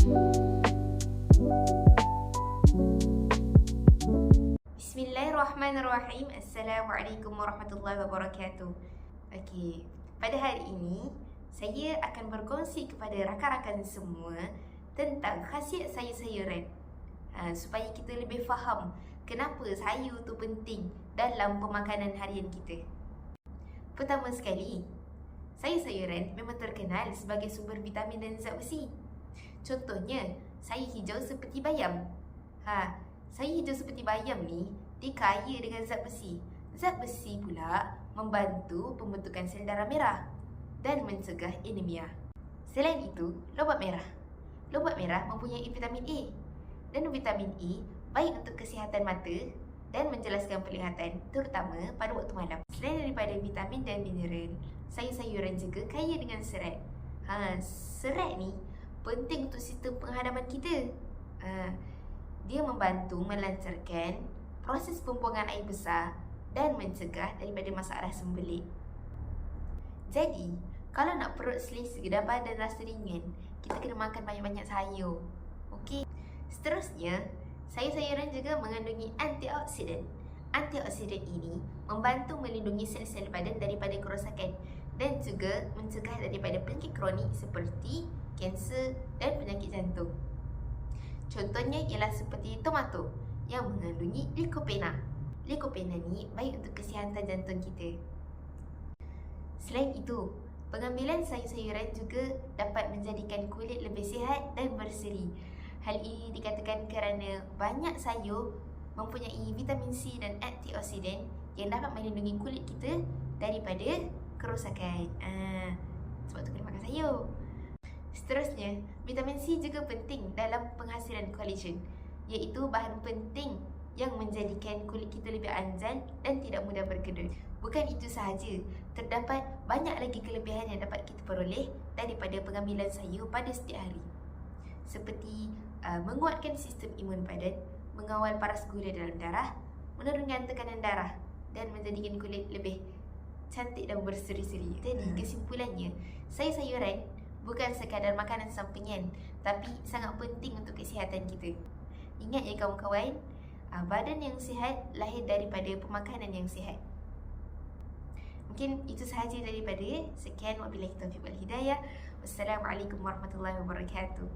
Bismillahirrahmanirrahim. Assalamualaikum warahmatullahi wabarakatuh. Okey, pada hari ini saya akan berkongsi kepada rakan-rakan semua tentang khasiat sayur-sayuran, supaya kita lebih faham kenapa sayur tu penting dalam pemakanan harian kita. Pertama sekali, sayur-sayuran memang terkenal sebagai sumber vitamin dan zat besi. Contohnya, sayur hijau seperti bayam. Sayur hijau seperti bayam ni dia kaya dengan zat besi. Zat besi pula membantu pembentukan sel darah merah dan mencegah anemia. Selain itu, lobak merah. Lobak merah mempunyai vitamin A, dan vitamin A baik untuk kesihatan mata dan menjelaskan penglihatan, terutama pada waktu malam. Selain daripada vitamin dan mineral, sayur-sayuran juga kaya dengan serat. Serat ni penting untuk sistem penghadaman kita. Dia membantu melancarkan proses pembuangan air besar dan mencegah daripada masalah sembelit. Jadi, kalau nak perut selesa dan badan rasa ringan, kita kena makan banyak-banyak sayur. Okey. Seterusnya, sayur-sayuran juga mengandungi antioksidan. Antioksidan ini membantu melindungi sel-sel badan daripada kerosakan dan juga mencegah daripada penyakit kronik seperti kanser dan penyakit jantung. Contohnya ialah seperti tomato yang mengandungi likopena. Likopena ni baik untuk kesihatan jantung kita. Selain itu, pengambilan sayur-sayuran juga dapat menjadikan kulit lebih sihat dan berseri. Hal ini dikatakan kerana banyak sayur mempunyai vitamin C dan antioksidan yang dapat melindungi kulit kita daripada kerosakan. Sebab tu kena makan sayur. Seterusnya, vitamin C juga penting dalam penghasilan kolagen, iaitu bahan penting yang menjadikan kulit kita lebih anjan dan tidak mudah berkedut. Bukan itu sahaja, terdapat banyak lagi kelebihan yang dapat kita peroleh daripada pengambilan sayur pada setiap hari. Seperti menguatkan sistem imun badan, mengawal paras gula dalam darah, menurunkan tekanan darah dan menjadikan kulit lebih cantik dan berseri-seri. Jadi kesimpulannya, sayur-sayuran bukan sekadar makanan sampingan, tapi sangat penting untuk kesihatan kita. Ingat ya kawan-kawan, badan yang sihat lahir daripada pemakanan yang sihat. Mungkin itu sahaja daripada. Sekian, wabillahi taufiq wal hidayah. Wassalamualaikum warahmatullahi wabarakatuh.